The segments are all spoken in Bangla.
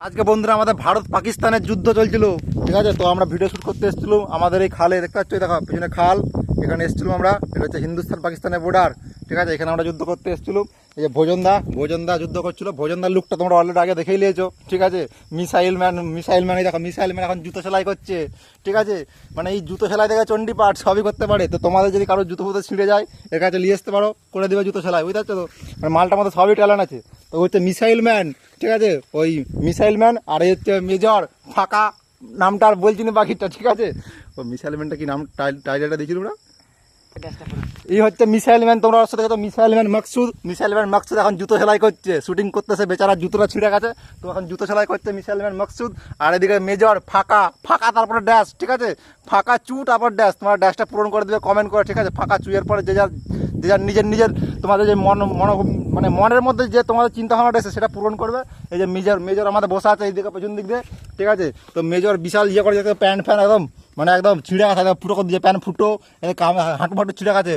আজকে বন্ধুরা আমাদের ভারত পাকিস্তানের যুদ্ধ চলছিল, ঠিক আছে। তো আমরা ভিডিও শ্যুট করতে এসেছিলাম আমাদের এই খালে, দেখতে পাচ্ছ দেখো পিছনে খাল, এখানে এসেছিলাম আমরা। এটা হচ্ছে হিন্দুস্তান পাকিস্তানের বর্ডার, ঠিক আছে। এখানে আমরা যুদ্ধ করতে এসেছিলাম। এই যে ভোজনদা যুদ্ধ করছিল। ভোজনদার লুকটা তোমরা অলরেডি আগে দেখেই নিয়েছো, ঠিক আছে। মিসাইল ম্যান এই দেখো, মিসাইল ম্যান এখন জুতো সেলাই করছে, ঠিক আছে। মানে এই জুতো সেলাই থেকে চণ্ডী পাঠ সবই করতে পারে। তো তোমাদের যদি কারো জুতো ফুতো ছিঁড়ে যায় এর কাছে নিয়ে আসতে পারো, করে দেবে জুতো সেলাই, বুঝতে পারছো তো। মানে মালটার মধ্যে সবই ট্যালেন্ট আছে। তো হচ্ছে মিসাইল ম্যান, ঠিক আছে। ওই মিসাইল ম্যান আর এই হচ্ছে মেজর ফাঁকা, নামটা আর বলছি না বাকিটা, ঠিক আছে। ও মিসাইল ম্যানটা কি নাম, টাইটেলটা দিয়েছিল ওরা। এই হচ্ছে মিসাইল ম্যান, তোমরা ওর সাথে দেখো মিসাইল ম্যান মাকসুদ এখন জুতো সেলাই করছে, শুটিং করতেছে, বেচারা জুতোটা ছিঁড়ে গেছে, তো এখন জুতো সেলাই করছে মিসাইল ম্যান মাকসুদ। আর এদিকে মেজর ফাঁকা তারপরে ড্যাশ, ঠিক আছে। ফাঁকা চু তারপর ড্যাশ, তোমার ড্যাশটা পূরণ করে দেবে কমেন্ট করে, ঠিক আছে। ফাঁকা চুয়ের পরে যে যার নিজের তোমাদের যে মানে মনের মধ্যে যে তোমাদের চিন্তা ভাবনাটা এসে সেটা পূরণ করবে। এই যে মেজর আমাদের বসা আছে এইদিকে পেছন দিক দিয়ে, ঠিক আছে। তো মেজর বিশাল ইয়ে করে যাচ্ছে, প্যান্ট ফ্যান একদম মানে একদম ছিঁড়ে গেছে, পুরো করে দিয়ে প্যান্ট ফুটো, হাঁটু ফাটু ছিঁড়ে গেছে,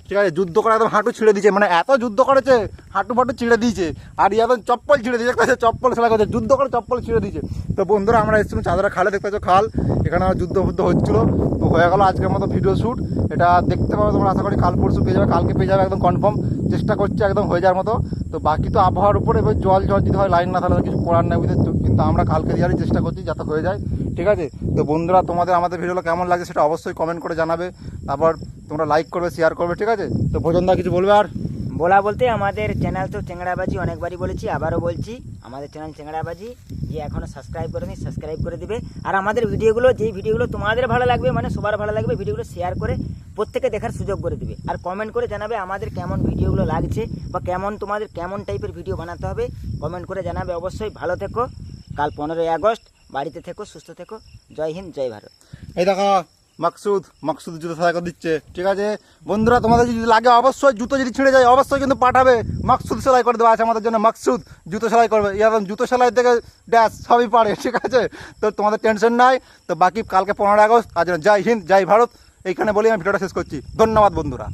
ঠিক আছে। যুদ্ধ করে একদম হাঁটু ছিঁড়ে দিয়েছে, মানে এত যুদ্ধ করেছে হাঁটু ফাটু ছিঁড়ে দিয়েছে। আর একদম চপ্পল ছিঁড়ে দিয়েছে, চপ্পল সেলাই করছে, যুদ্ধ করে চপ্পল ছিঁড়ে দিয়েছে। তো বন্ধুরা আমরা এসেছিলাম চাঁদরা খালে, দেখতে পাচ্ছ খাল, এখানে আমার যুদ্ধ হচ্ছিলো। তো হয়ে গেল আজকের মতো ভিডিও শ্যুট। এটা দেখতে পাবো তোমরা, আশা করি কাল পরশু পেয়ে যাবে, কালকে পেয়ে যাবে একদম কনফার্ম। চেষ্টা করছি একদম হয়ে যাওয়ার মতো। তো বাকি তো আবহাওয়ার উপরে, এবার জল যদি হয় লাইন না তাহলে কিছু করার নেই, বুঝতে। কিন্তু আমরা কালকে দেওয়ারই চেষ্টা করছি যাতে হয়ে যায়, ঠিক আছে। তো বন্ধুরা তোমাদের আমাদের ভিডিওটা কেমন লাগে সেটা অবশ্যই কমেন্ট করে জানাবে। তারপর তোমরা লাইক করবে, শেয়ার করবে, ঠিক আছে। তো ভোজনদা কিছু বলবে আর? বলা বলতে আমাদের চ্যানেল তো চেংড়াবাজি অনেকবারই বলেছি, আবারও বলছি, আমাদের চ্যানেল চেংড়াবাজি, যে এখনও সাবস্ক্রাইব করেনি সাবস্ক্রাইব করে দিবে। আর আমাদের যেই ভিডিওগুলো তোমাদের ভালো লাগবে, মানে সবার ভালো লাগবে, ভিডিওগুলো শেয়ার করে প্রত্যেকে দেখার সুযোগ করে দিবে। আর কমেন্ট করে জানাবে আমাদের কেমন ভিডিওগুলো লাগছে, বা তোমাদের কেমন টাইপের ভিডিও বানাতে হবে, কমেন্ট করে জানাবে অবশ্যই। ভালো থেকো, কাল 15ই আগস্ট, বাড়িতে থেকো, সুস্থ থেকো। জয় হিন্দ, জয় ভারত। এই দেখো মাকসুদ জুতো সেলাই করে দিচ্ছে, ঠিক আছে। বন্ধুরা তোমাদের যদি লাগে অবশ্যই, জুতো যদি ছিঁড়ে যায় অবশ্যই কিন্তু পাঠাবে, মাকসুদ সেলাই করে দেওয়া আছে আমাদের জন্য, মাকসুদ জুতো সেলাই করবে। এবং জুতো সেলাই থেকে ড্যাশ সবই পারে, ঠিক আছে। তো তোমাদের টেনশন নাই। তো বাকি কালকে 15ই আগস্ট, আজ জয় হিন্দ জয় ভারত এইখানে বলি আমি ভিডিওটা শেষ করছি। ধন্যবাদ বন্ধুরা।